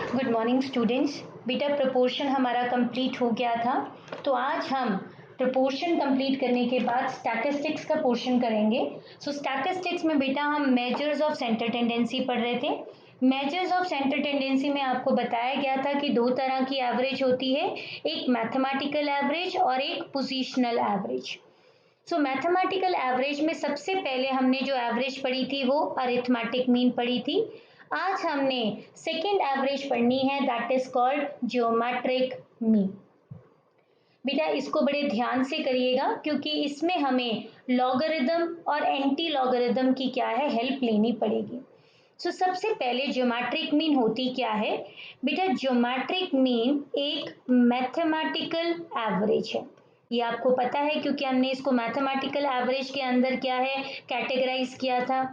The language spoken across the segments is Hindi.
Good morning students. बेटा प्रोपोर्शन हमारा कंप्लीट हो गया था, तो आज हम प्रोपोर्शन कंप्लीट करने के बाद स्टैटिस्टिक्स का पोर्शन करेंगे। स्टैटिस्टिक्स में बेटा हम मेजर्स ऑफ सेंटर टेंडेंसी पढ़ रहे थे। मेजर्स ऑफ सेंटर टेंडेंसी में आपको बताया गया था कि दो तरह की एवरेज होती है, एक मैथमेटिकल एवरेज और एक पोजीशनल एवरेज। मैथमेटिकल एवरेज में सबसे पहले हमने जो एवरेज पढ़ी थी वो अरिथमेटिक मीन पढ़ी थी। आज हमने सेकेंड एवरेज पढ़नी है, that is called geometric mean. बेटा इसको बड़े ध्यान से करिएगा क्योंकि इसमें हमें लॉगरिदम और एंटी लॉगरिदम की क्या है हेल्प लेनी पड़ेगी। सबसे पहले ज्योमेट्रिक मीन होती क्या है बेटा? ज्योमेट्रिक मीन एक मैथमेटिकल एवरेज है। ये आपको पता है क्योंकि हमने इसको मैथमेटिकल एवरेज के अंदर क्या है कैटेगराइज किया था।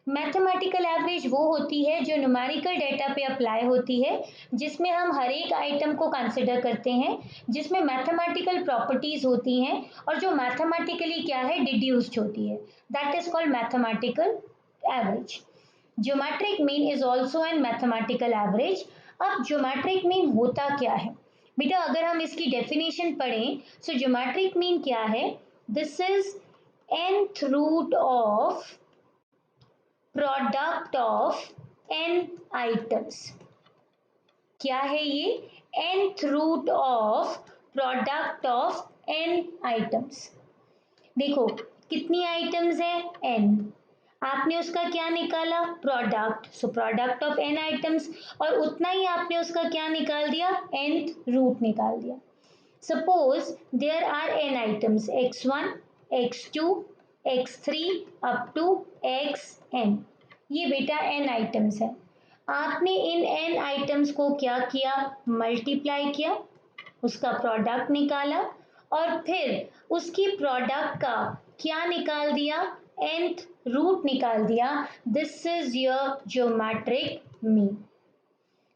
मैथमेटिकल एवरेज वो होती है जो न्यूमेरिकल डेटा पे अप्लाई होती है, जिसमें हम हर एक आइटम को कंसिडर करते हैं, जिसमें मैथमेटिकल प्रॉपर्टीज होती हैं और जो मैथमेटिकली क्या है डिड्यूस्ड होती है, that is called mathematical average. Geometric mean is also an mathematical average. अब ज्योमेट्रिक मीन होता क्या है बेटा? अगर हम इसकी डेफिनेशन पढ़ें ज्योमेट्रिक मीन क्या है? This is nth root of product of n items. क्या है ये? nth root of product of n items. देखो कितनी आइटम्स है? n। आपने उसका क्या निकाला? Product. Product of n items, और उतना ही आपने उसका क्या निकाल दिया? nth रूट निकाल दिया। Suppose there are n items x1 x2 x3 up to xn। ये बेटा n आइटम्स है। आपने इन n आइटम्स को क्या किया? मल्टीप्लाई किया, उसका प्रोडक्ट निकाला और फिर उसकी प्रोडक्ट का क्या निकाल दिया? nth रूट निकाल दिया। This is your geometric mean.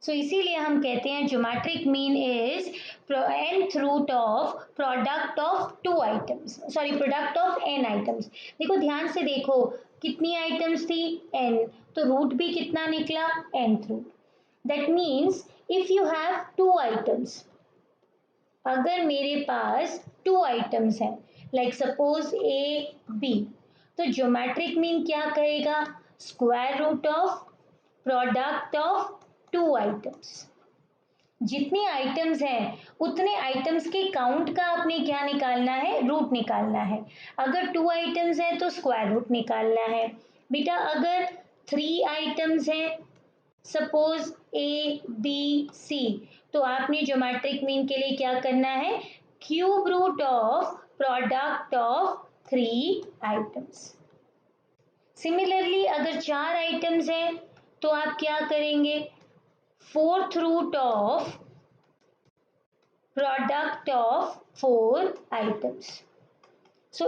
इसीलिए हम कहते हैं geometric mean is nth root of product of two items, sorry product of n items. देखो ध्यान से देखो कितनी आइटम्स थी? n, तो रूट भी कितना निकला? nth root. That means if you have two items, अगर मेरे पास टू आइटम्स हैं लाइक सपोज ए बी, तो ज्योमेट्रिक मीन क्या कहेगा? Square root of product of two items. जितने आइटम्स हैं उतने आइटम्स के काउंट का आपने क्या निकालना है? रूट निकालना है। अगर टू आइटम्स हैं तो स्क्वायर रूट निकालना है। बेटा अगर थ्री आइटम्स हैं सपोज ए बी सी, तो आपने ज्योमेट्रिक मीन के लिए क्या करना है? Cube root of product of three items. Similarly अगर चार आइटम्स हैं तो आप क्या करेंगे? Fourth root of product of four items.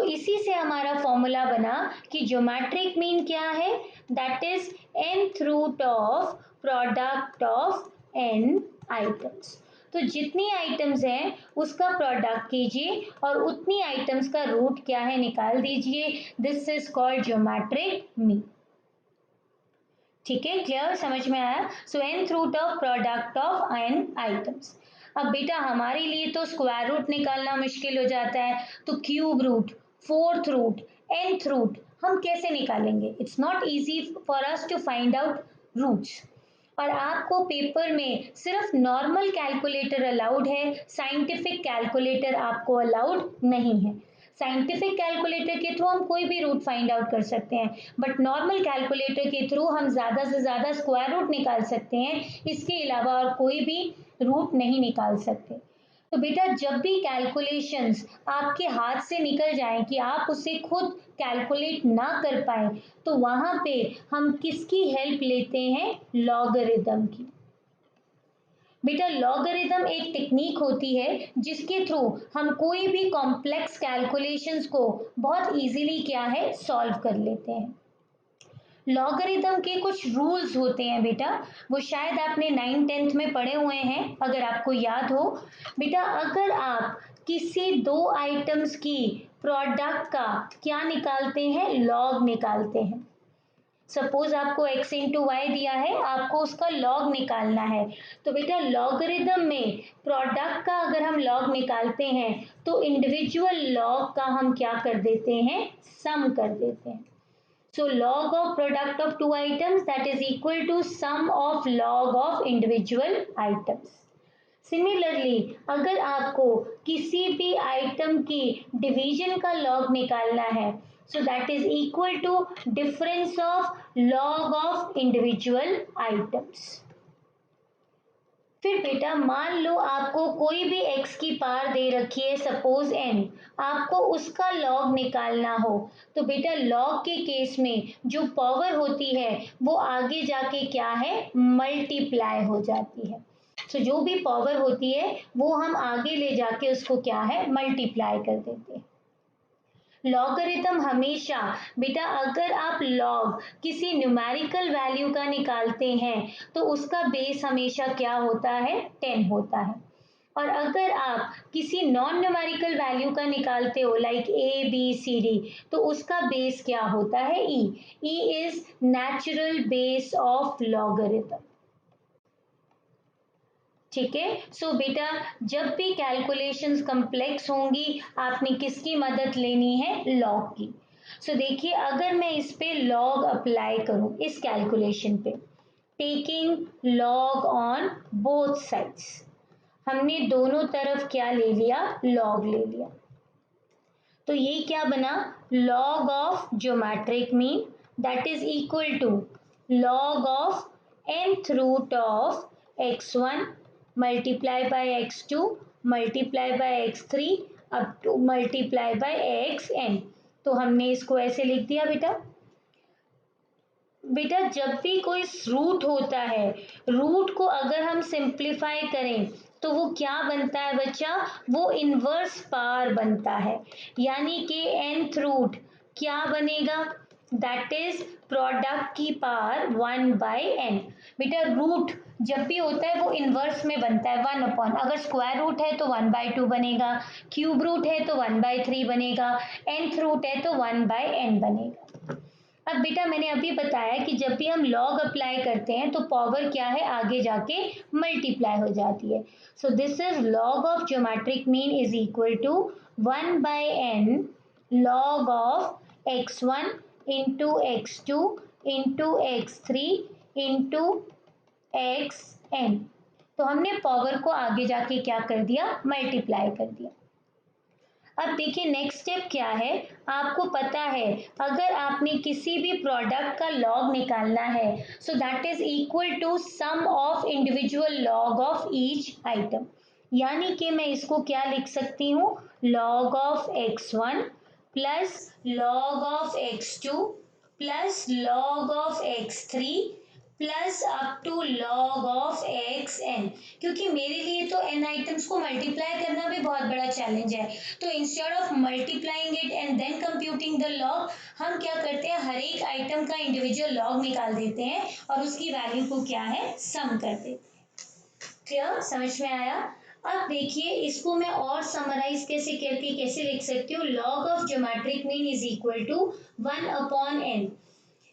इसी से हमारा फॉर्मूला बना कि ज्योमेट्रिक मीन क्या है? That is nth root of product of n items. तो जितनी आइटम्स हैं उसका प्रोडक्ट कीजिए और उतनी आइटम्स का रूट क्या है निकाल दीजिए। This is called geometric mean. ठीक है, क्लियर, समझ में आया? nth root of product of n items. अब बेटा हमारे लिए तो स्क्वायर रूट निकालना मुश्किल हो जाता है, तो cube root, fourth root, nth root हम कैसे निकालेंगे? It's not easy for us to find out roots. और आपको पेपर में सिर्फ नॉर्मल कैलकुलेटर अलाउड है, साइंटिफिक कैलकुलेटर आपको अलाउड नहीं है। साइंटिफिक कैलकुलेटर के थ्रू हम कोई भी रूट फाइंड आउट कर सकते हैं, बट नॉर्मल कैलकुलेटर के थ्रू हम ज़्यादा से ज़्यादा स्क्वायर रूट निकाल सकते हैं, इसके अलावा और कोई भी रूट नहीं निकाल सकते। तो बेटा जब भी कैलकुलेशंस आपके हाथ से निकल जाएं कि आप उसे खुद कैलकुलेट ना कर पाए, तो वहां पे हम किसकी हेल्प लेते हैं? लॉगरिदम की। बेटा लॉगरिदम एक टेक्निक होती है जिसके थ्रू हम कोई भी कॉम्प्लेक्स कैलकुलेशंस को बहुत इजीली क्या है सॉल्व कर लेते हैं। लॉगरिदम के कुछ रूल्स होते हैं बेटा, वो शायद आपने 9th-10th में पढ़े हुए हैं अगर आपको याद हो। बेटा अगर आप किसी दो आइटम्स की प्रोडक्ट का क्या निकालते हैं? लॉग निकालते हैं। सपोज आपको x इंटू वाई दिया है, आपको उसका लॉग निकालना है। तो बेटा लॉगरिदम में प्रोडक्ट का अगर हम लॉग निकालते हैं तो इंडिविजुअल लॉग का हम क्या कर देते हैं, सम कर देते हैं। So log of product of two items that is equal to sum of log of individual items. Similarly अगर आपको किसी भी आइटम की डिवीजन का लॉग निकालना है, so that is equal to difference of log of individual items. फिर बेटा मान लो आपको कोई भी x की पावर दे रखी है, सपोज n, आपको उसका लॉग निकालना हो, तो बेटा लॉग के केस में जो पावर होती है वो आगे जाके क्या है, मल्टीप्लाई हो जाती है। तो जो भी पावर होती है वो हम आगे ले जाके उसको क्या है, मल्टीप्लाई कर देते हैं। लॉगरिथम हमेशा बेटा अगर आप लॉग किसी न्यूमेरिकल वैल्यू का निकालते हैं तो उसका बेस हमेशा क्या होता है, 10 होता है। और अगर आप किसी नॉन न्यूमेरिकल वैल्यू का निकालते हो like A B C D, तो उसका बेस क्या होता है, E is natural base of logarithm. ठीक है। सो बेटा जब भी कैलकुलेशंस कॉम्प्लेक्स होंगी आपने किसकी मदद लेनी है, लॉग की। सो देखिए अगर मैं इस पे लॉग अप्लाई करूं इस कैलकुलेशन पे, taking log on both sides, हमने दोनों तरफ क्या ले लिया, लॉग ले लिया। तो ये क्या बना, log of geometric mean that is equal to log of nth root of x1 multiply by x2 multiply by x3 up to multiply by xn। तो हमने इसको ऐसे लिख दिया बेटा। बेटा जब भी कोई रूट होता है, रूट को अगर हम सिंप्लीफाई करें तो वो क्या बनता है बच्चा, वो इनवर्स पावर बनता है। यानी कि nth रूट क्या बनेगा, दैट इज प्रोडक्ट की पावर 1 बाई n। बेटा रूट जब भी होता है वो इनवर्स में बनता है 1 अपॉन, अगर स्क्वायर रूट है तो 1 बाई 2 बनेगा, क्यूब रूट है तो 1 बाई 3 बनेगा, nth रूट है तो 1 बाई n बनेगा। अब बेटा मैंने अभी बताया कि जब भी हम लॉग अप्लाई करते हैं तो पावर क्या है, आगे जाके मल्टीप्लाई हो जाती है। So this is log of geometric mean is equal to 1 by n log of x1 into x2 into x3 into xn। तो हमने पावर को आगे जाके क्या कर दिया, मल्टीप्लाई कर दिया। अब देखिए नेक्स्ट स्टेप क्या है, आपको पता है अगर आपने किसी भी प्रोडक्ट का लॉग निकालना है so that is equal to sum of individual log of each item. यानी कि मैं इसको क्या लिख सकती हूँ, log of x1 plus log of x2 plus log of x3 plus up to log of X N. क्योंकि मेरे लिए तो एन आइटम्स को मल्टीप्लाई करना भी बहुत बड़ा चैलेंज है, तो instead of multiplying it and then computing the log, हम क्या करते हैं, हर एक आइटम का इंडिविजुअल लॉग निकाल देते हैं और उसकी वैल्यू को क्या है, सम कर देते हैं। क्लियर, समझ में आया। अब देखिए इसको मैं और समराइज कैसे करके कैसे लिख सकती हूँ, log of geometric mean is equal to 1 upon n।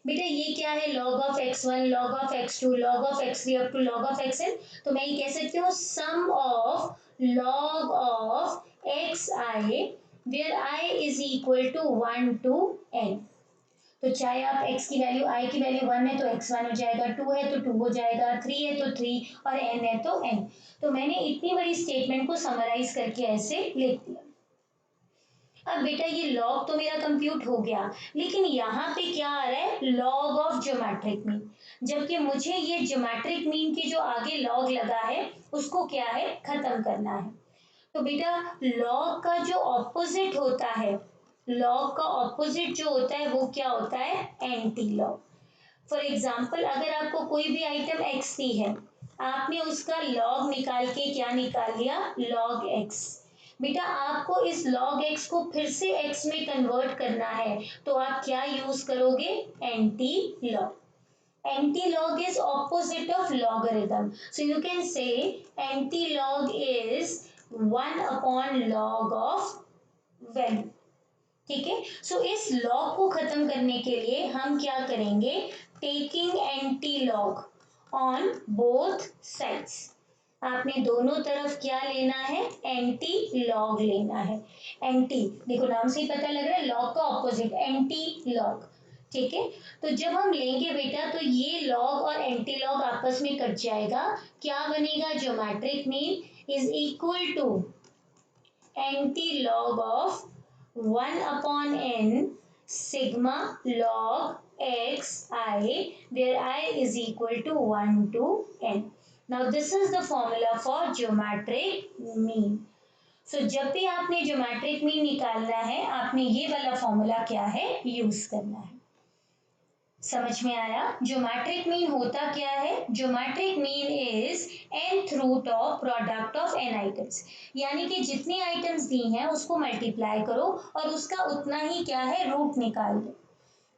बेटा ये क्या है, log of x1 log of x2 log of x3 up to log of xn। तो मैं ये कह सकती हूँ sum of log of xi where i is equal to 1 to n। तो चाहे आप x की वैल्यू, i की वैल्यू 1 है तो x1 हो जाएगा, 2 है तो 2 हो जाएगा, 3 है तो 3 और n है तो n। तो मैंने इतनी बड़ी स्टेटमेंट को समराइज करके ऐसे लिख दिया। अब बेटा ये लॉग तो मेरा कंप्यूट हो गया, लेकिन यहाँ पे क्या आ रहा है, लॉग ऑफ ज्योमेट्रिक मीन, जबकि मुझे ये ज्योमेट्रिक मीन की जो आगे लॉग लगा है उसको क्या है, खत्म करना है। तो बेटा लॉग का जो ऑपोजिट होता है, लॉग का ऑपोजिट जो होता है वो क्या होता है, एंटी लॉग। फॉर एग्जाम्पल अगर आपको कोई भी आइटम x दी है, आपने उसका लॉग निकाल के क्या निकाल लिया, लॉग x। बेटा आपको इस log x को फिर से x में कन्वर्ट करना है तो आप क्या यूज करोगे, anti log. Anti log is opposite of logarithm, so you can say anti log is 1 upon log of value. ठीक है। सो इस लॉग को खत्म करने के लिए हम क्या करेंगे, taking anti log on both sides. आपने दोनों तरफ क्या लेना है, एंटी लॉग लेना है। एंटी देखो नाम से ही पता लग रहा है, लॉग का ऑपोजिट एंटी लॉग, ठीक है। तो जब हम लेंगे बेटा तो ये लॉग और एंटी लॉग आपस में कट जाएगा, क्या बनेगा, geometric mean is equal to anti log of 1/n sigma log xi where I is equal to 1 to n. Now this is the formula for geometric mean. So जब भी आपने geometric mean निकालना है आपने ये वाला फॉर्मूला क्या है यूज करना है। समझ में आया। ज्योमेट्रिक मीन होता क्या है, geometric mean is nth root of product of n items, यानी कि जितनी आइटम्स दी हैं उसको मल्टीप्लाई करो और उसका उतना ही क्या है रूट निकाल दो।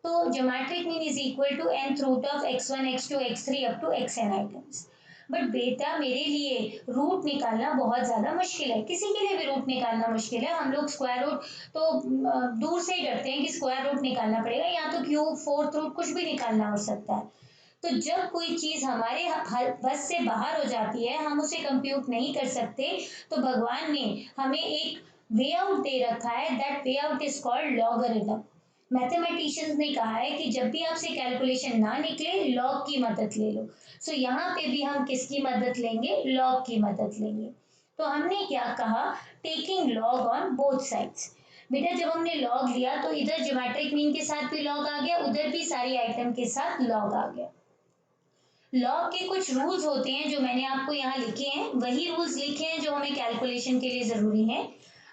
तो geometric mean is equal to nth root of x1 x2 x3 up to xn items. But बेटा मेरे लिए रूट निकालना बहुत ज्यादा मुश्किल है, किसी के लिए भी रूट निकालना मुश्किल है। हम लोग स्क्वायर रूट तो दूर से ही डरते हैं कि स्क्वायर रूट निकालना पड़ेगा, या तो क्यूब फोर्थ रूट कुछ भी निकालना हो सकता है। तो जब कोई चीज हमारे बस से बाहर हो जाती है, हम उसे कंप्यूट नहीं कर सकते, तो भगवान ने हमें एक वे आउट दे रखा है, that way out is called logarithm. Mathematicians ने कहा है कि जब भी आपसे कैलकुलेशन ना निकले लॉग की मदद ले लो। सो यहाँ पे भी हम किसकी मदद लेंगे, लॉग की मदद लेंगे। तो हमने क्या कहा, taking log on both sides. बेटा जब हमने लॉग लिया तो इधर ज्योमेट्रिक मीन के साथ भी लॉग आ गया, उधर भी सारी आइटम के साथ लॉग आ गया। लॉग के कुछ रूल्स होते हैं जो मैंने आपको यहाँ लिखे हैं, वही रूल्स लिखे हैं जो हमें कैलकुलेशन के लिए जरूरी है।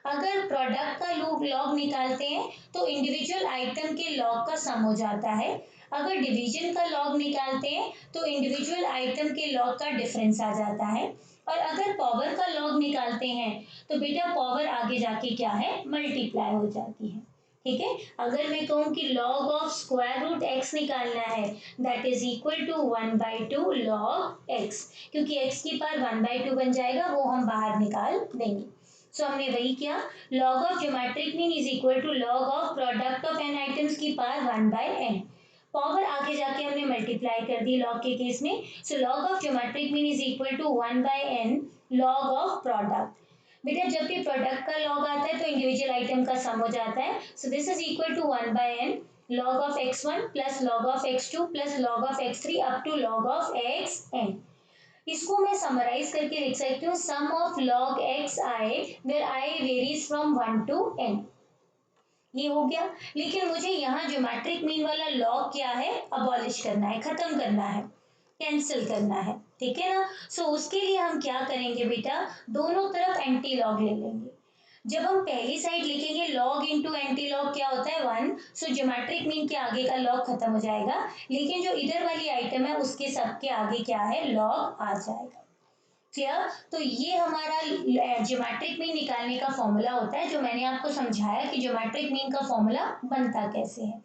अगर प्रोडक्ट का लॉग निकालते हैं तो इंडिविजुअल आइटम के लॉग का सम हो जाता है। अगर डिवीजन का लॉग निकालते हैं तो इंडिविजुअल आइटम के लॉग का डिफरेंस आ जाता है। और अगर पावर का लॉग निकालते हैं तो बेटा पावर आगे जाके क्या है, मल्टीप्लाई हो जाती है। ठीक है। अगर मैं कहूँ कि log of square root X निकालना है, that is equal to 1/2 log X, क्योंकि एक्स की पावर 1/2 बन जाएगा, वो हम बाहर निकाल देंगे। सो हमने वही किया, log of geometric mean is equal to log of product of n items की पावर 1/n। पावर आगे जाके हमने मल्टीप्लाई कर दी लॉग के केस में। So log of geometric mean is equal to 1/n log of product. बेटा जब भी प्रोडक्ट का लॉग आता है तो इंडिविजुअल आइटम का सम हो जाता है। So this is equal to 1/n log of x1 plus log of x2 plus log of x3 up to log of xn। इसको मैं समराइज करके लिख सकती हूँ, sum of log xi where i varies from 1 to n। ये हो गया। लेकिन मुझे यहाँ ज्योमेट्रिक मीन वाला लॉग क्या है, अबॉलिश करना है, खत्म करना है, कैंसिल करना है, ठीक है ना। सो उसके लिए हम क्या करेंगे बेटा, दोनों तरफ एंटी लॉग ले लेंगे। जब हम पहली साइड लिखेंगे लॉग इंटू एंटी लॉग क्या होता है 1, सो ज्योमेट्रिक मीन के आगे का लॉग खत्म हो जाएगा, लेकिन जो इधर वाली आइटम है उसके सबके आगे क्या है, लॉग आ जाएगा। क्लियर। तो ये हमारा ज्योमेट्रिक मीन निकालने का फॉर्मूला होता है, जो मैंने आपको समझाया कि ज्योमेट्रिक मीन का फॉर्मूला बनता कैसे है।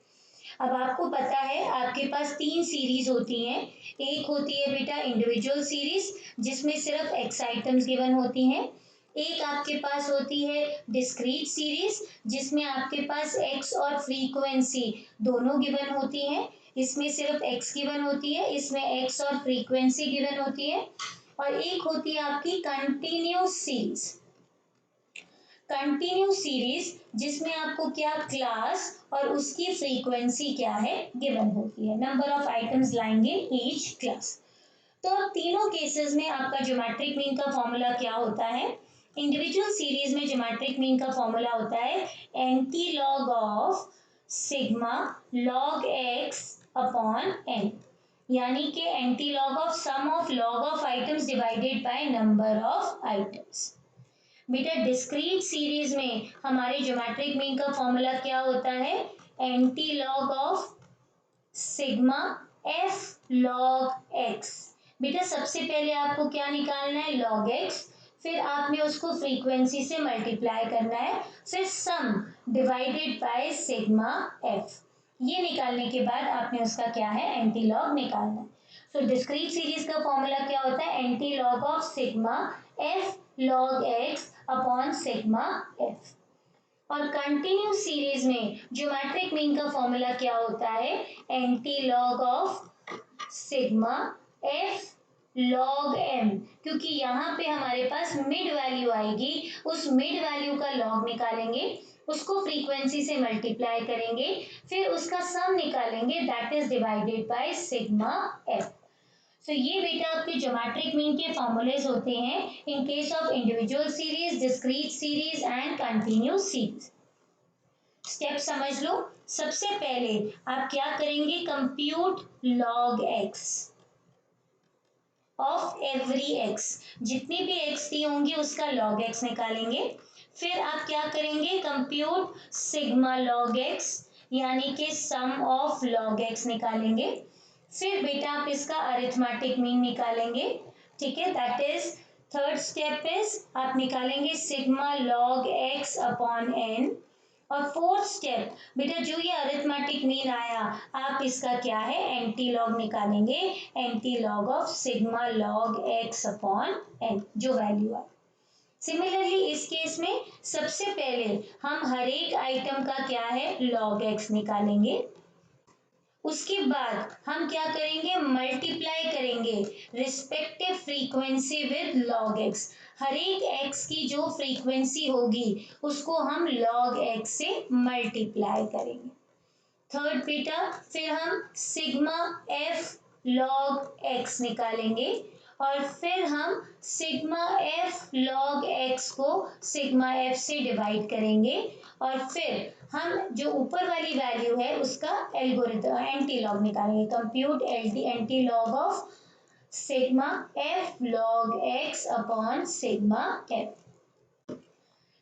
अब आपको पता है आपके पास 3 सीरीज होती हैं। एक होती है बेटा इंडिविजुअल सीरीज जिसमें सिर्फ एक्स आइटम्स गिवन होती हैं। एक आपके पास होती है डिस्क्रीट सीरीज जिसमें आपके पास एक्स और फ्रीक्वेंसी दोनों गिवन होती हैं। इसमें सिर्फ एक्स गिवन होती है, इसमें एक्स और फ्रीक्वेंसी गिवन होती है। और एक होती है आपकी कंटिन्यूस सीरीज, कंटिन्यूस सीरीज जिसमें आपको क्या क्लास और उसकी फ्रीक्वेंसी क्या है गिवन होती है, number of items lying in each class. तो अब तीनों केसेस में आपका ज्योमेट्रिक मीन का फॉर्मूला क्या होता है, इंडिविजुअल सीरीज में ज्योमेट्रिक मीन का फॉर्मूला होता है anti log of sigma log x upon N, यानी कि anti log of sum of log of items divided by number of items. बेटा डिस्क्रीट सीरीज में हमारे ज्योमेट्रिक मीन का फॉर्मूला क्या होता है, anti log of sigma F log X. बेटा सबसे पहले आपको क्या निकालना है, लॉग एक्स, फिर आपने उसको फ्रीक्वेंसी से मल्टीप्लाई करना है, फिर सम डिवाइडेड बाय सिग्मा एफ। ये निकालने के बाद आपने उसका क्या है, एंटी लॉग निकालना है। सो डिस्क्रीट सीरीज का फॉर्मूला क्या होता है, anti log of sigma F log x upon sigma F. और कंटिन्यूस सीरीज में ज्योमेट्रिक मीन का फॉर्मूला क्या होता है, anti log of sigma F log M, क्योंकि यहाँ पे हमारे पास मिड वैल्यू आएगी, उस मिड वैल्यू का लॉग निकालेंगे, उसको फ्रीक्वेंसी से मल्टीप्लाई करेंगे, फिर उसका सम निकालेंगे, that is divided by sigma F. तो ये बेटा आपके ज्योमेट्रिक मीन के फॉर्मूलेज होते हैं in case of individual series, discrete series and continuous series. Step समझ लो। सबसे पहले आप क्या करेंगे, compute log x of every x, जितनी भी एक्स दी होंगी उसका लॉग एक्स निकालेंगे। फिर आप क्या करेंगे, कंप्यूट सिग्मा लॉग एक्स, यानी कि सम ऑफ लॉग एक्स निकालेंगे। फिर बेटा आप इसका अरिथमेटिक मीन निकालेंगे, ठीक है, that is third step is आप निकालेंगे sigma log x upon N. और फोर्थ स्टेप बेटा जो ये अरिथमेटिक मीन आया, आप इसका क्या है, एंटी लॉग निकालेंगे, anti log of sigma log x upon N, जो वैल्यू आए। सिमिलरली इस केस में सबसे पहले हम हर एक आइटम का क्या है, लॉग एक्स निकालेंगे। उसके बाद हम क्या करेंगे, मल्टीप्लाई करेंगे respective frequency with log x. हर एक एक्स की जो फ्रीक्वेंसी होगी उसको हम लॉग एक्स से मल्टीप्लाई करेंगे। थर्ड बेटा फिर हम सिग्मा एफ लॉग एक्स निकालेंगे, और फिर हम सिग्मा एफ लॉग एक्स को सिग्मा एफ से डिवाइड करेंगे, और फिर हम जो ऊपर वाली वैल्यू है उसका एल्गोरिथम एंटी लॉग निकालेंगे, compute anti log of sigma F log x upon sigma F.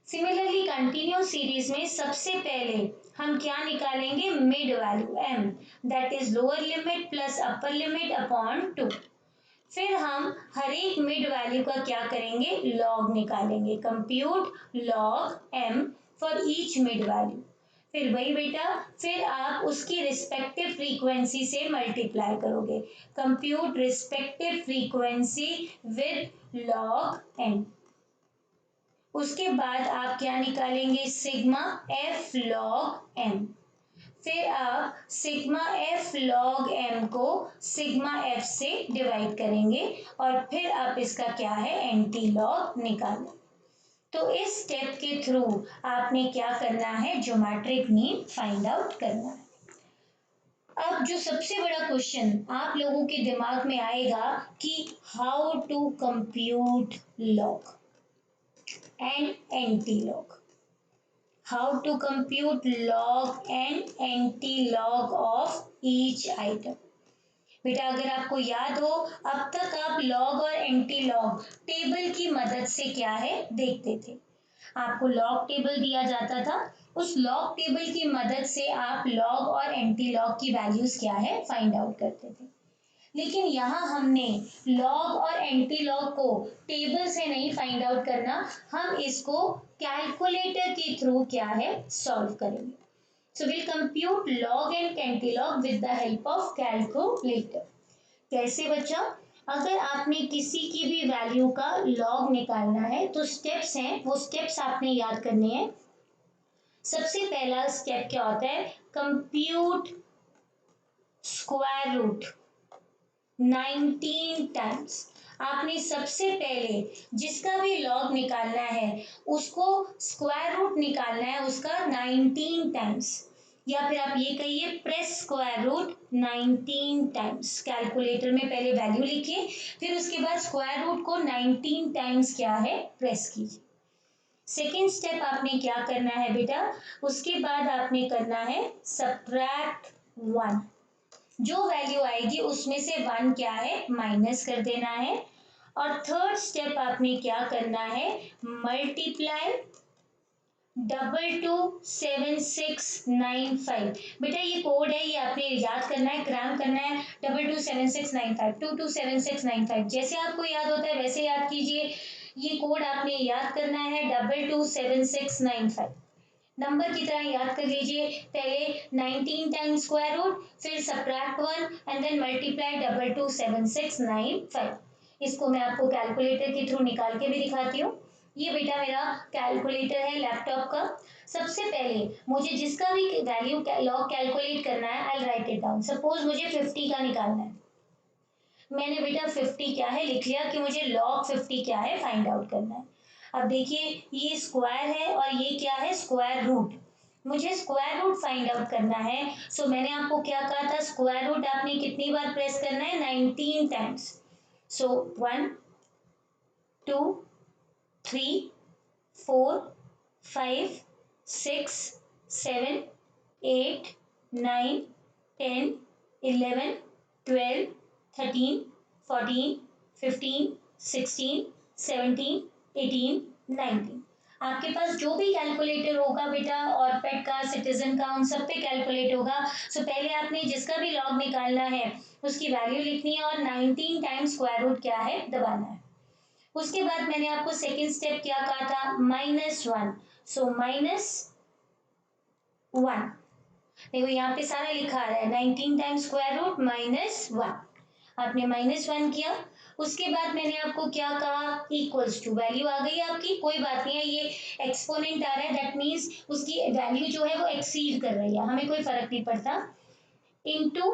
Similarly continuous series में सबसे पहले हम क्या निकालेंगे, mid value m, that is lower limit plus upper limit upon 2। फिर हम हर एक मिड वैल्यू का क्या करेंगे, लॉग निकालेंगे, compute log m for each mid value. फिर वही बेटा फिर आप उसकी रिस्पेक्टिव फ्रीक्वेंसी से मल्टीप्लाई करोगे, compute respective frequency with log n। उसके बाद आप क्या निकालेंगे, सिग्मा एफ लॉग एम। फिर आप सिग्मा एफ लॉग एम को सिग्मा एफ से डिवाइड करेंगे, और फिर आप इसका क्या है, एंटी लॉग निकालें। तो इस स्टेप के थ्रू आपने क्या करना है, ज्योमेट्रिक मीन फाइंड आउट करना है। अब जो सबसे बड़ा क्वेश्चन आप लोगों के दिमाग में आएगा कि how to compute log and anti-log. How to compute log and anti-log of each item. बेटा अगर आपको याद हो, अब तक आप लॉग और एंटी लॉग टेबल की मदद से क्या है देखते थे। आपको लॉग टेबल दिया जाता था, उस लॉग टेबल की मदद से आप लॉग और एंटी लॉग की वैल्यूज क्या है फाइंड आउट करते थे। लेकिन यहाँ हमने लॉग और एंटी लॉग को टेबल से नहीं फाइंड आउट करना, हम इसको कैलकुलेटर के थ्रू क्या है सॉल्व करेंगे। So will compute log and anti log with the help of calculator. कैसे बच्चा, अगर आपने किसी की भी वैल्यू का लॉग निकालना है तो स्टेप्स हैं, वो स्टेप्स आपने याद करने हैं। सबसे पहला स्टेप क्या होता है, कंप्यूट स्क्वायर रूट 19 टाइम्स। आपने सबसे पहले जिसका भी लॉग निकालना है उसको स्क्वायर रूट निकालना है उसका 19 टाइम्स, या फिर आप ये कहिए press square root 19 times. Calculator में पहले वैल्यू लिखिए, फिर उसके बाद स्क्वायर रूट को 19 टाइम्स क्या है प्रेस कीजिए। सेकेंड स्टेप आपने क्या करना है बेटा, उसके बाद आपने करना है सब्ट्रैक्ट 1, जो वैल्यू आएगी उसमें से 1 क्या है माइनस कर देना है। और थर्ड स्टेप आपने क्या करना है, मल्टीप्लाई 227695। बेटा ये कोड है, ये आपने याद करना है, क्रैम करना है, 227695 227695। जैसे आपको याद होता है वैसे याद कीजिए। ये कोड आपने याद करना है 227695, नंबर की तरह याद कर लीजिए। पहले 19 टाइम्स स्क्वायर रूट, फिर सब्ट्रैक्ट 1 एंड देन मल्टीप्लाई 227695। इसको मैं आपको कैलकुलेटर के थ्रू निकाल के भी दिखाती हूँ। ये बेटा मेरा कैलकुलेटर है लैपटॉप का। सबसे पहले मुझे जिसका भी वैल्यू लॉग कैलकुलेट करना है, आई राइट इट डाउन। सपोज मुझे 50 का निकालना है, मैंने बेटा 50 क्या है लिख लिया कि मुझे log 50 क्या है फाइंड आउट करना है। अब देखिए ये स्क्वायर है और ये क्या है स्क्वायर रूट, मुझे स्क्वायर रूट फाइंड आउट करना है। सो मैंने आपको क्या कहा था स्क्वायर रूट आपने कितनी बार प्रेस करना है 19 टाइम्स। सो 1 2 3 4 5 6 7 8 9 10 11 12 13 14 15 16 17 18 19। आपके पास जो भी कैलकुलेटर होगा बेटा और पेट का सिटीजन का उन सब पे कैलकुलेट होगा। सो पहले आपने जिसका भी लॉग निकालना है उसकी वैल्यू लिखनी है और 19 टाइम्स स्क्वायर रूट क्या है दबाना है। उसके बाद मैंने आपको सेकेंड स्टेप क्या कहा था -1। सो -1 देखो यहाँ पे सारा लिखा आ रहा है 19 टाइम्स स्क्वायर रूट -1। आपने -1 किया। उसके बाद मैंने आपको क्या कहा इक्वल्स टू, वैल्यू आ गई आपकी, कोई बात नहीं है, ये एक्सपोनेंट आ रहा है दैट मीन्स उसकी वैल्यू जो है वो एक्सीड कर रही है, हमें कोई फर्क नहीं पड़ता। इनटू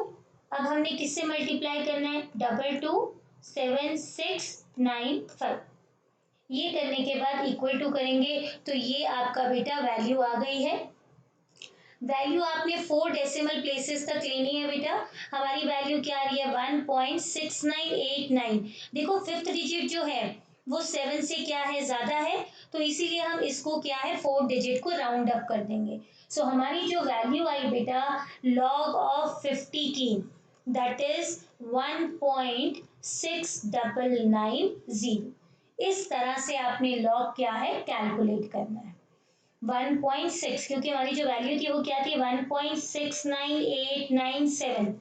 अब हमने किससे मल्टीप्लाई करना है 227695, ये करने के बाद इक्वल टू करेंगे तो ये आपका बेटा वैल्यू आ गई है। वैल्यू आपने 4 डेसिमल प्लेसेस तक लेनी है बेटा। हमारी वैल्यू क्या आ रही है 1.6989। देखो फिफ्थ डिजिट जो है वो 7 से क्या है ज्यादा है, तो इसीलिए हम इसको क्या है 4 डिजिट को राउंड अप कर देंगे। सो हमारी जो वैल्यू आई बेटा लॉग ऑफ 50 की दैट इज 1.6990। इस तरह से आपने लॉग क्या है कैलकुलेट करना है 1.6, क्योंकि हमारी जो वैल्यू थी वो क्या थी 1.69897।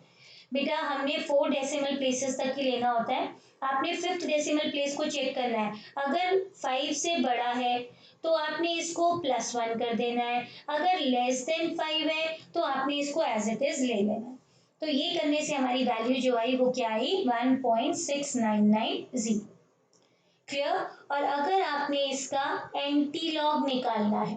बेटा हमने 4 डेसिमल प्लेसेस तक ही लेना होता है। आपने फिफ्थ डेसिमल प्लेस को चेक करना है, अगर 5 से बड़ा है तो आपने इसको +1 कर देना है, अगर लेस देन 5 है तो आपने इसको एज इट इज ले लेना है। तो ये करने से हमारी वैल्यू जो आई वो क्या आई 1.6990। क्लियर। और अगर आपने इसका एंटी लॉग निकालना है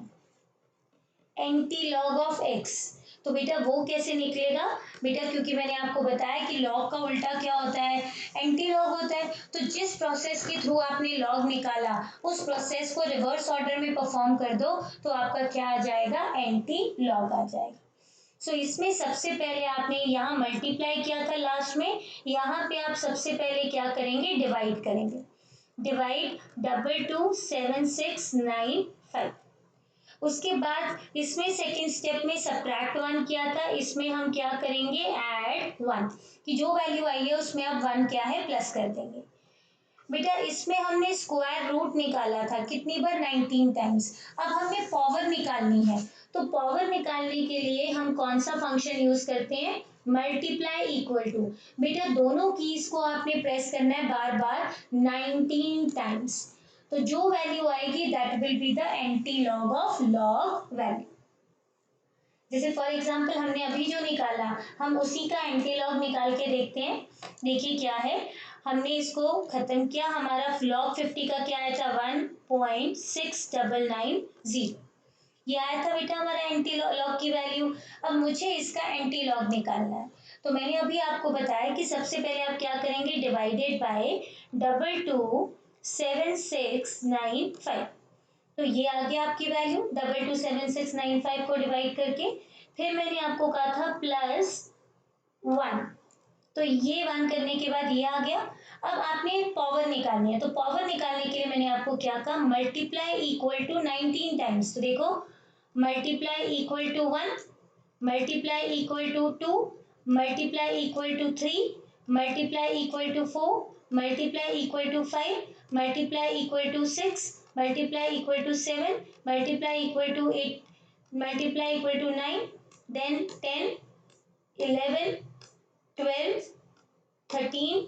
एंटी लॉग ऑफ एक्स, तो बेटा वो कैसे निकलेगा बेटा, क्योंकि मैंने आपको बताया कि लॉग का उल्टा क्या होता है एंटी लॉग होता है। तो जिस प्रोसेस के थ्रू आपने लॉग निकाला उस प्रोसेस को रिवर्स ऑर्डर में परफॉर्म कर दो तो आपका क्या आ जाएगा एंटी लॉग आ जाएगा। सो इसमें सबसे पहले आपने यहाँ मल्टीप्लाई किया था लास्ट में, यहाँ पे आप सबसे पहले क्या करेंगे डिवाइड करेंगे, डिवाइड 227695। उसके बाद इसमें सेकंड स्टेप में सब्ट्रैक्ट 1 किया था, इसमें हम क्या करेंगे ऐड 1, कि जो वैल्यू आई है उसमें अब 1 क्या है प्लस कर देंगे। बेटा इसमें हमने स्क्वायर रूट निकाला था कितनी बार 19 टाइम्स। अब हमें पावर निकालनी है, तो पावर निकालने के लिए हम कौन सा फंक्शन यूज करते हैं मल्टीप्लाई इक्वल टू। बेटा दोनों कीज को आपने प्रेस करना है बार बार 19 टाइम्स, तो जो वैल्यू आएगी that will be the anti log of log value. जैसे फॉर एग्जांपल हमने अभी जो निकाला हम उसी का एंटी लॉग निकाल के देखते हैं। देखिए क्या है, हमने इसको खत्म किया, हमारा log 50 का क्या आया था 1.6990, ये आया था बेटा हमारा एंटी लॉग की वैल्यू। अब मुझे इसका एंटी लॉग निकालना है, तो मैंने अभी आपको बताया कि सबसे पहले आप क्या करेंगे डिवाइडेड बाय 227695, तो ये आ गया आपकी वैल्यू 227695 को डिवाइड करके। फिर मैंने आपको कहा था +1, तो ये 1 करने के बाद ये आ गया। अब आपने पावर निकालनी है, तो पावर निकालने के लिए मैंने आपको क्या कहा मल्टीप्लाई इक्वल टू 19 टाइम्स। तो देखो multiply equal to 1, multiply equal to 2, multiply equal to 3, multiply equal to 4, multiply equal to 5, multiply equal to 6, multiply equal to 7, multiply equal to 8, multiply equal to 9, then 10, 11, 12, 13,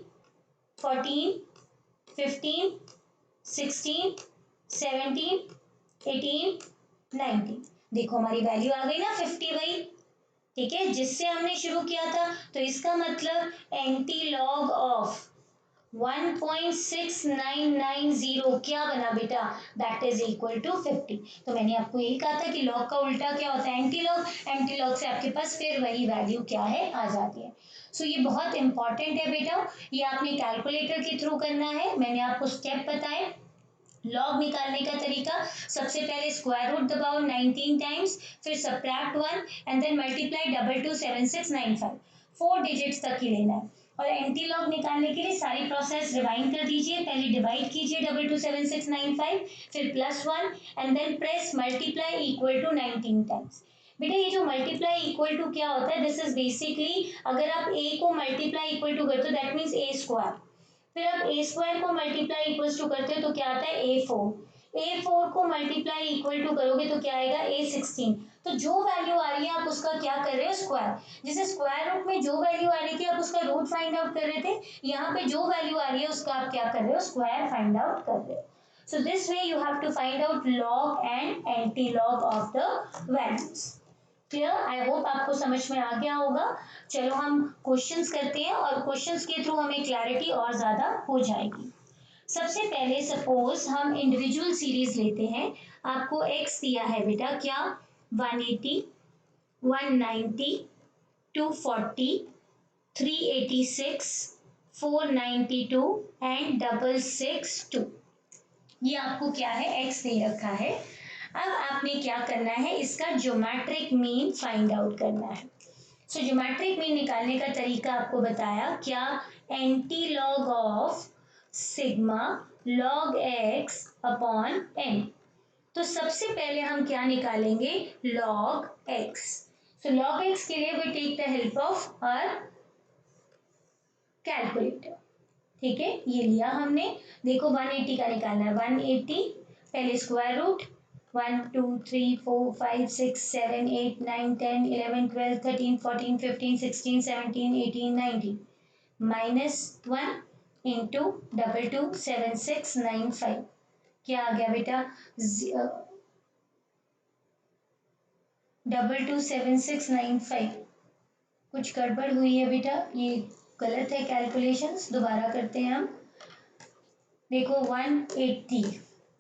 14, 15, 16, 17, 18, 19। देखो हमारी वैल्यू आ गई ना 50 वही, ठीक है जिससे हमने शुरू किया था। तो इसका मतलब एंटी लॉग ऑफ 1.6990 क्या बना बेटा दैट इज इक्वल टू 50। तो मैंने आपको यही कहा था कि लॉग का उल्टा क्या होता है एंटी लॉग, एंटी लॉग से आपके पास फिर वही वैल्यू क्या है आ जाती है। सो ये बहुत इंपॉर्टेंट है बेटा, ये आपने कैलकुलेटर के थ्रू करना है। मैंने आपको स्टेप बताए। लॉग निकालने का तरीका, सबसे पहले स्क्वायर रूट दबाओ 19 टाइम्स, फिर subtract 1 and then multiply 227695, 4 digits तक ही लेना है। और एंटी लॉग निकालने के लिए सारी प्रोसेस रिवाइंड कर दीजिए। पहले डिवाइड कीजिए 227695, फिर +1 and then press multiply equal to 19 times. बेटा ये जो मल्टीप्लाई इक्वल टू क्या होता है, दिस इज बेसिकली अगर आप a को मल्टीप्लाई इक्वल टू करते हो दैट मीन्स a स्क्वायर, फिर आप ए स्क्वायर को मल्टीप्लाई इक्वल टू करते हो तो क्या आता है A4 को मल्टीप्लाई इक्वल टू करोगे तो क्या आएगा A16। तो जो वैल्यू आ रही है आप उसका क्या कर रहे हो, स्क्वायर। जैसे स्क्वायर रूट में जो वैल्यू आ रही थी आप उसका रूट फाइंड आउट कर रहे थे, यहाँ पे जो वैल्यू आ रही है उसका आप क्या कर रहे हो, स्क्वायर फाइंड आउट कर रहे हो। So this way you have to find out log and anti-log of the values. Clear, I hope आपको समझ में आ गया होगा। चलो हम क्वेश्चंस करते हैं और क्वेश्चंस के थ्रू हमें क्लैरिटी और ज्यादा हो जाएगी। सबसे पहले सपोज हम इंडिविजुअल सीरीज लेते हैं। आपको एक्स दिया है बेटा क्या, 180, 190, 240, 386, 492 एंड 662। ये आपको क्या है, एक्स दे रखा है। अब आपने क्या करना है, इसका ज्योमेट्रिक मीन फाइंड आउट करना है। सो ज्योमेट्रिक मीन निकालने का तरीका आपको बताया क्या, anti log of sigma log x upon n. तो सबसे पहले हम क्या निकालेंगे, log x. So log x के लिए we take the help of our calculator. ठीक है, ये लिया हमने। देखो 180 का निकालना है, 180 पहले स्क्वायर रूट 1 2 3 4 5 6 7 8 9 10 11 12 13 14 15 16 17 18 19 -1 इंटू 227695। क्या आ गया बेटा, 227695। कुछ गड़बड़ हुई है बेटा, ये गलत है कैलकुलेशंस, दोबारा करते हैं हम। देखो 180,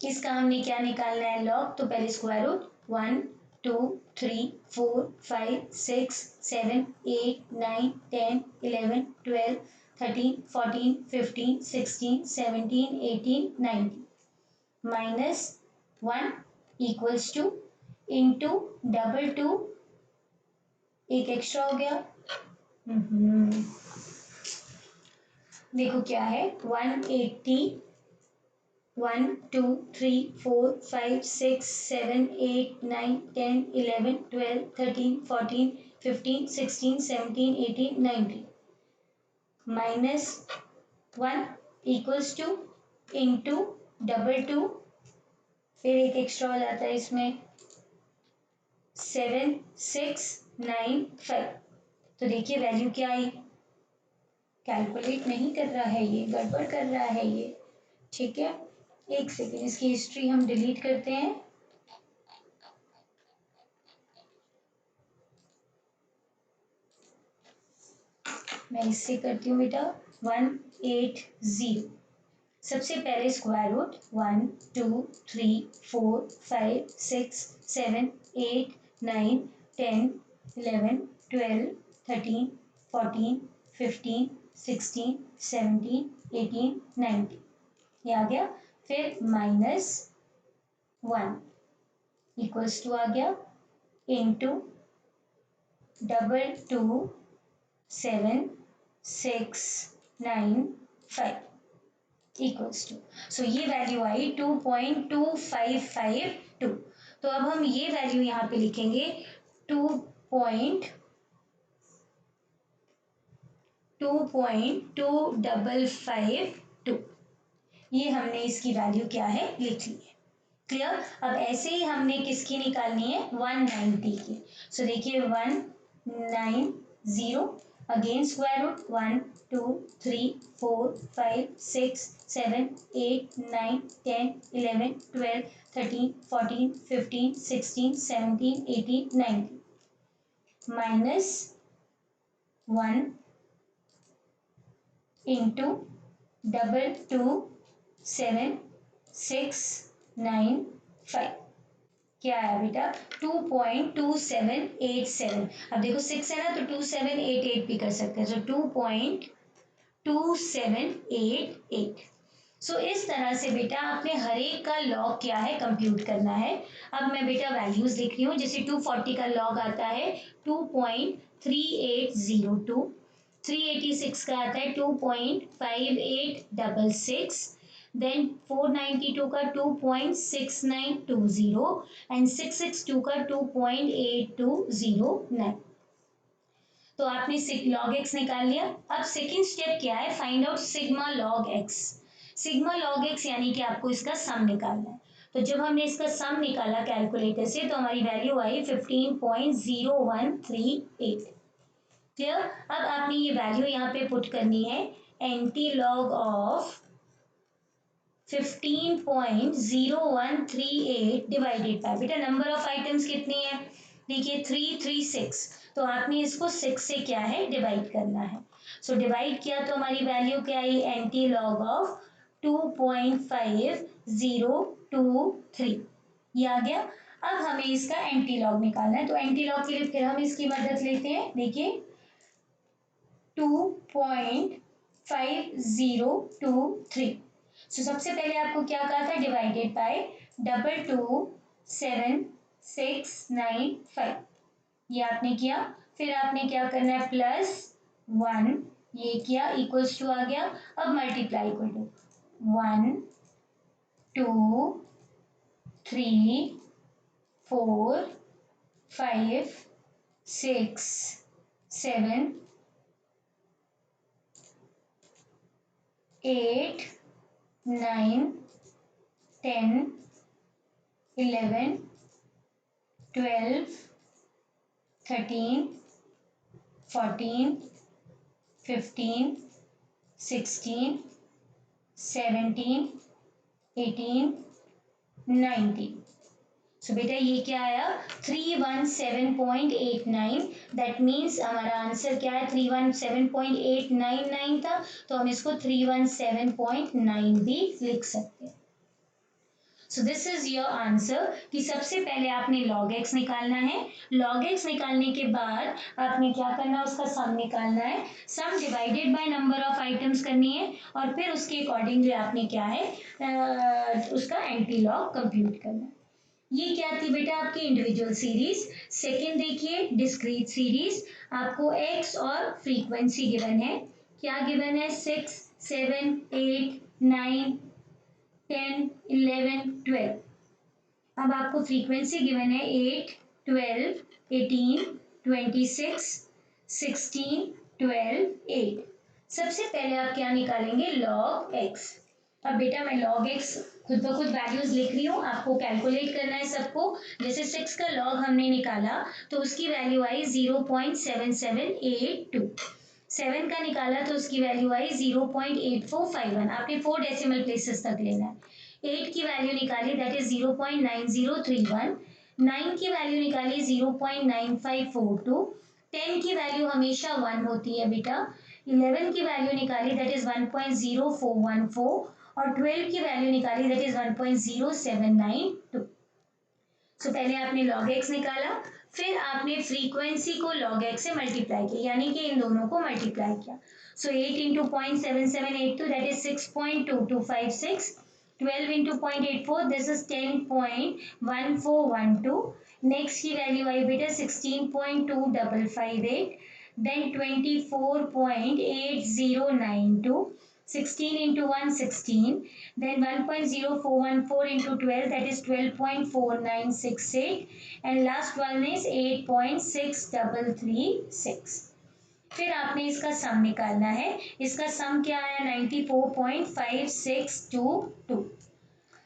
इसका हमने क्या निकालना है, लॉग। तो पहले square root 1 2 3 4 5 6 7 8 9 10 11 12 13 14 15 16 17 18 19 -1 equals two into 22, एक एक्स्ट्रा हो गया। देखो क्या है, 180, 1 2 3 4 5 6 7 8 9 10 11 12 13 14 15 16 17 18 19 -1 इक्वल्स टू इंटू 22, फिर एक एक्स्ट्रा हो जाता है इसमें 7695। तो देखिए वैल्यू क्या आई, कैलकुलेट नहीं कर रहा है, ये गड़बड़ कर रहा है ये। ठीक है, एक सेकेंड, इसकी हिस्ट्री हम डिलीट करते हैं। मैं इससे करती हूँ बेटा 180। सबसे पहले स्क्वायर रूट 1 2 3 4 5 6 7 8 9 10 11 12 13 14 15 16 17 18 19, ये आ गया। फिर -1 इक्वल्स टू आ गया इंटू 227695 इक्वल्स टू, सो ये वैल्यू आई 2.2552। तो अब हम ये वैल्यू यहाँ पे लिखेंगे 2.2552। ये हमने इसकी वैल्यू क्या है लिख ली है। क्लियर, अब ऐसे ही हमने किसकी निकालनी है, 190 की। सो देखिए 190, अगेन स्क्वायर रूट 1 2 3 4 5 6 7 8 9 10 11 12 13 14 15 16 17 18 19 -1 इंटू 227695। क्या आया बेटा 2.2787। अब देखो 6 है ना तो 2788 भी कर सकते हैं, सो 2.2788। सो इस तरह से बेटा आपने हर एक का लॉग क्या है कंप्यूट करना है। अब मैं बेटा वैल्यूज लिख रही हूँ, जैसे 240 का लॉग आता है 2.3802, 386 का आता है 2.5866, देन 492 का 2.6920 एंड 662 का 2.8209। तो आपने लॉग एक्स निकाल लिया। अब सेकंड स्टेप क्या है, find out sigma log x. Sigma log x यानी कि आपको इसका सम निकालना है। तो जब हमने इसका सम निकाला कैलकुलेटर से तो हमारी वैल्यू आई 15.0138। क्लियर। अब आपने ये वैल्यू यहाँ पे पुट करनी है, anti log of 15.0138 divided by, बेटा नंबर ऑफ आइटम्स कितनी है, देखिए 336, तो आपने इसको 6 से क्या है डिवाइड करना है। सो डिवाइड किया तो हमारी वैल्यू क्या आई, एंटी लॉग ऑफ 2.5023, ये आ गया। अब हमें इसका एंटी लॉग निकालना है, तो एंटी लॉग के लिए फिर हम इसकी मदद लेते हैं। देखिए 2.5023, सो सबसे पहले आपको क्या कहा था, डिवाइडेड बाय 227695, ये आपने किया। फिर आपने क्या करना है, +1, ये किया, इक्वल्स टू आ गया। अब मल्टीप्लाई कर दो, 1 2 3 4 5 6 7 8 9 10 11 12 13 14 15 16 17 18 19। सो बेटा ये क्या आया 317.89, दैट मीन्स हमारा आंसर क्या है 317.899 था, तो हम इसको 317.9 भी लिख सकते हैं। सो दिस इज योर आंसर कि सबसे पहले आपने log x निकालना है, log x निकालने के बाद आपने क्या करना है, उसका सम निकालना है, सम divided by number of items करनी है, और फिर उसके अकॉर्डिंगली आपने क्या है उसका एंटी लॉग कंप्यूट करना है। ये क्या थी बेटा आपकी इंडिविजुअल सीरीज। सेकंड देखिए डिस्क्रीट सीरीज, आपको x और फ्रीक्वेंसी गिवन है, क्या गिवन है 6 7 8 9 10 11 12। अब आपको फ्रीक्वेंसी गिवन है 8 12 18 26 16 12 8। सबसे पहले आप क्या निकालेंगे, log x। अब बेटा मैं log x खुद ब खुद वैल्यूज लिख रही हूँ, आपको कैलकुलेट करना है सबको। जैसे 6 का log हमने निकाला तो उसकी वैल्यू आई 0.7782, 7 का निकाला तो उसकी वैल्यू आई 0.8451, आपने 4 डेसिमल प्लेसेस तक लेना है। 8 की वैल्यू निकाली दैट इज 0.9031, 9 की वैल्यू निकाली 0.9542, 10 की वैल्यू हमेशा 1 होती है बेटा, 11 की वैल्यू निकाली दैट इज 1.0414, और 12 की वैल्यू निकाली दैट इज 1.0792। सो पहले आपने log x निकाला, फिर आपने फ्रीक्वेंसी को log x से मल्टीप्लाई किया, यानी कि इन दोनों को मल्टीप्लाई किया। सो 8 into 0.7782 that is 6.2256, 12 into 0.84 this is 10.1412, next की वैल्यू आई बेटा 16.2558, then 24.8092, 16 into 1 16, then 1.0414 into 12 that is 12.4968, and last one is 8.6336। फिर आपने इसका सम निकालना है, इसका सम क्या आया 94.5622।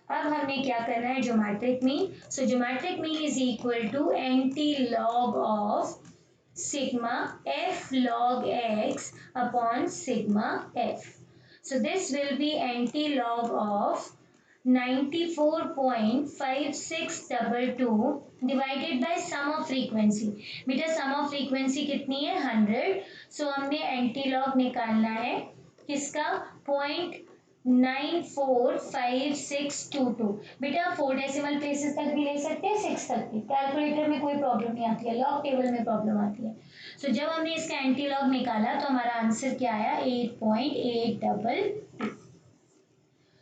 अब हमने क्या करना है, geometric mean. So geometric mean is equal to anti log of sigma f log x upon sigma f. So this will be anti-log of 94.5622 divided by sum of frequency। बेटा sum of frequency कितनी है 100, सो हमने एंटी लॉग निकालना है किसका 0.9 945622। बेटा 4 डेसिमल प्लेसेस तक भी ले सकते हैं, 6 तक भी। कैलकुलेटर में कोई प्रॉब्लम नहीं आती है, लॉग टेबल में प्रॉब्लम आती है। सो जब हमने इसका एंटी लॉग निकाला तो हमारा आंसर क्या आया, 8.822।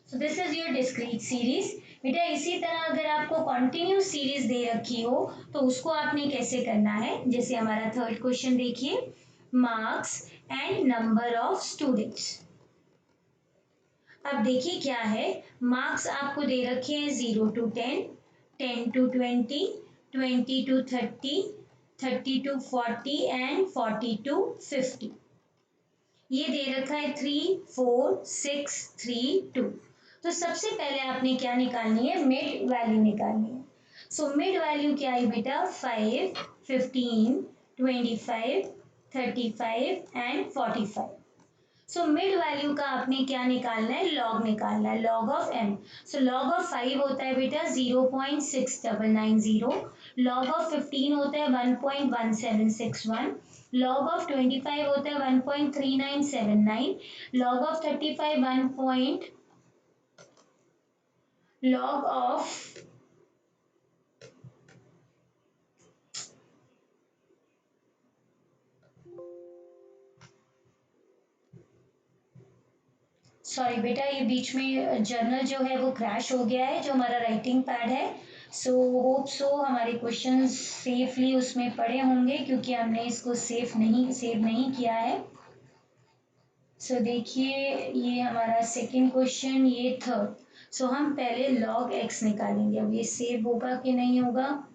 सो this is your discrete series. बेटा इसी तरह अगर आपको कॉन्टिन्यूस सीरीज दे रखी हो तो उसको आपने कैसे करना है, जैसे हमारा थर्ड क्वेश्चन देखिए, marks and number of students. अब देखिए क्या है, मार्क्स आपको दे रखे हैं 0 to 10, 10 to 20, 20 to 30, 30 to 40 and 40 to 50। ये दे रखा है 3 4 6 3 2। तो सबसे पहले आपने क्या निकालनी है, मिड वैल्यू निकालनी है। सो मिड वैल्यू क्या है बेटा, 5 15 25 35 एंड 45। सो मिड वैल्यू का आपने क्या निकालना है, लॉग निकालना है, log of m. So log of 5 होता है बेटा 0.6990, लॉग ऑफ 15 होता है 1.1761, लॉग ऑफ 25 होता है 1.3979, log of 35 1 point, log of sorry बेटा, ये बीच में जर्नल जो है वो क्रैश हो गया है, जो हमारा राइटिंग पैड है। सो होप सो हमारे क्वेश्चन सेफली उसमें पड़े होंगे, क्योंकि हमने इसको सेव नहीं किया है। सो देखिए, ये हमारा सेकंड क्वेश्चन, ये थर्ड। सो हम पहले लॉग एक्स निकालेंगे। अब ये सेव होगा कि नहीं होगा,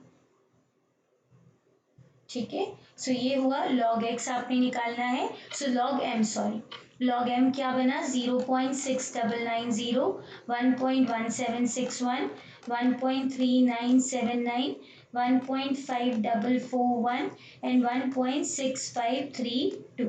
ठीक है। सो ये हुआ, लॉग एक्स आपने निकालना है। So log m, sorry, log m क्या बना, 0.6990, 1.1761, 1.3979, 1.5441 एंड 1.6532।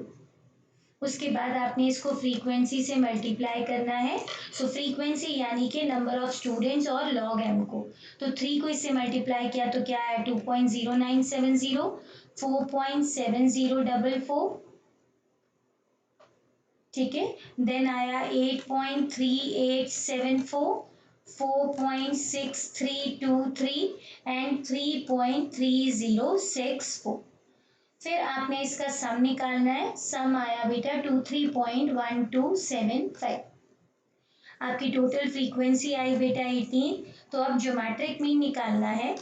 उसके बाद आपने इसको फ्रीक्वेंसी से मल्टीप्लाई करना है। सो फ्रीक्वेंसी यानी कि नंबर ऑफ स्टूडेंट्स और लॉग एम को, तो 3 को इससे मल्टीप्लाई किया तो क्या है, 2.0970, 4.7044, ठीक है। देन आया 8.3874, 4.6323 एंड 3.3064। फिर आपने इसका सम निकालना है। सम आया बेटा 23.1275। आपकी टोटल फ्रीक्वेंसी आई बेटा 18। तो अब ज्योमेट्रिक मीन निकालना है,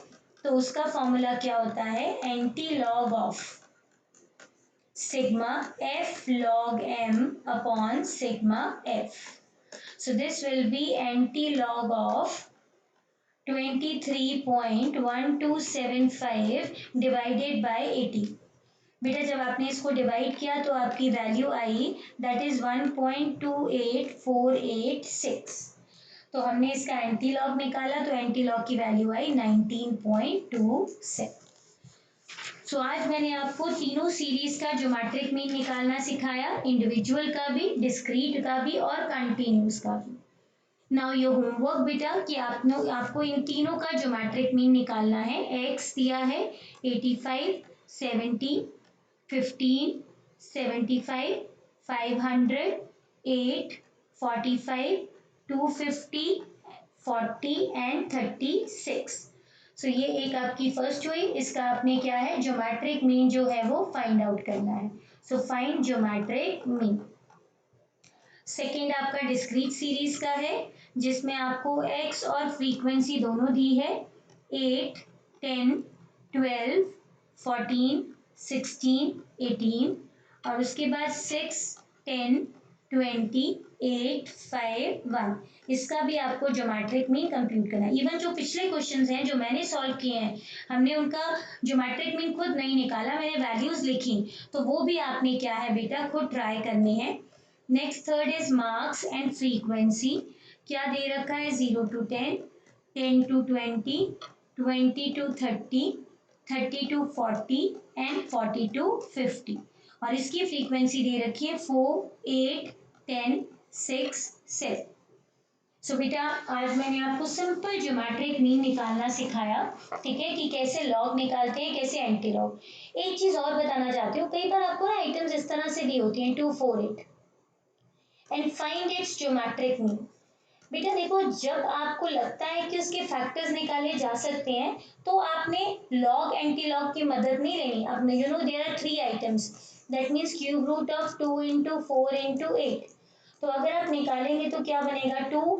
तो उसका फॉर्मूला क्या होता है, anti log of sigma F log m upon sigma f. So this will be anti log of 23.1275 divided by 80। बेटा जब आपने इसको डिवाइड किया तो आपकी वैल्यू आई, दैट इज 1.28486। तो हमने इसका एंटी लॉग निकाला तो एंटी लॉग की वैल्यू आई 19.27। सो आज मैंने आपको तीनों सीरीज का ज्योमेट्रिक मीन निकालना सिखाया, इंडिविजुअल का भी, डिस्क्रीट का भी और कंटिन्यूस का भी। नाउ योर होमवर्क बेटा कि आपको इन तीनों का ज्योमेट्रिक मीन निकालना है। एक्स दिया है 85, 70, 15, 75, 500, 8, 45, 250, 40 एंड 36। सो ये एक आपकी फर्स्ट हुई। इसका आपने क्या है, ज्योमेट्रिक मीन जो है वो फाइंड आउट करना है। So find geometric mean. Second आपका डिस्क्रीट सीरीज का है, जिसमें आपको एक्स और फ्रीक्वेंसी दोनों दी है, 8, 10, 12, 14, 16, 18 और उसके बाद 6, 10, 20, 8, 5, 1। इसका भी आपको ज्योमेट्रिक मीन कंप्यूट करना है। इवन जो पिछले क्वेश्चंस हैं जो मैंने सॉल्व किए हैं, हमने उनका ज्योमेट्रिक मीन खुद नहीं निकाला, मैंने वैल्यूज लिखी, तो वो भी आपने क्या है बेटा खुद ट्राई करने हैं। Next third is marks and frequency. क्या दे रखा है, 0 to 10, 10 to 20, 20 to 30, 30 to 40 and 40 to 50। और इसकी फ्रीक्वेंसी दे रखी है 4, 8, 10, 6, 7। सो बेटा आज मैंने आपको सिंपल ज्योमेट्रिक मीन निकालना सिखाया, ठीक है, कि कैसे लॉग निकालते हैं, कैसे एंटी लॉग। एक चीज और बताना चाहती हूँ, कई बार आपको ना आइटम्स इस तरह से दी होती हैं 2, 4, 8। And find its geometric mean. बेटा देखो, जब आपको लगता है कि उसके फैक्टर्स निकाले जा सकते हैं तो आपने लॉग एंटी लॉग की मदद नहीं लेनी। अब you know there are 3 items, that means cube root of 2 into 4 into 8। तो अगर आप निकालेंगे तो क्या बनेगा, 2,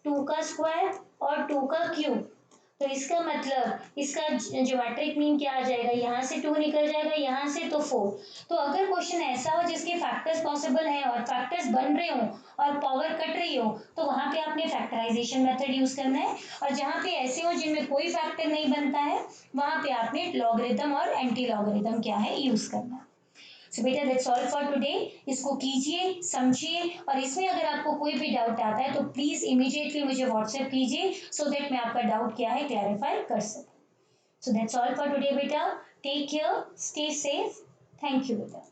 2 का स्क्वायर और 2 का क्यूब। तो इसका मतलब इसका ज्योमेट्रिक मीन क्या आ जाएगा, यहाँ से 2 निकल जाएगा, यहाँ से तो 4। तो अगर क्वेश्चन ऐसा हो जिसके फैक्टर्स पॉसिबल हैं और फैक्टर्स बन रहे हो और पावर कट रही हो, तो वहां पे आपने फैक्टराइजेशन मेथड यूज करना है। और जहां पे ऐसे हो जिनमें कोई फैक्टर नहीं बनता है, वहां पे आपने लॉगरिथम और एंटी लॉगरिथम क्या है यूज करना है। सो बेटा दैट्स ऑल फॉर टुडे। इसको कीजिए, समझिए, और इसमें अगर आपको कोई भी डाउट आता है तो प्लीज इमीडिएटली मुझे व्हाट्सएप कीजिए सो दैट मैं आपका डाउट क्या है क्लैरिफाई कर सकूं। So that's all for today बेटा। Take care, stay safe. Thank you बेटा।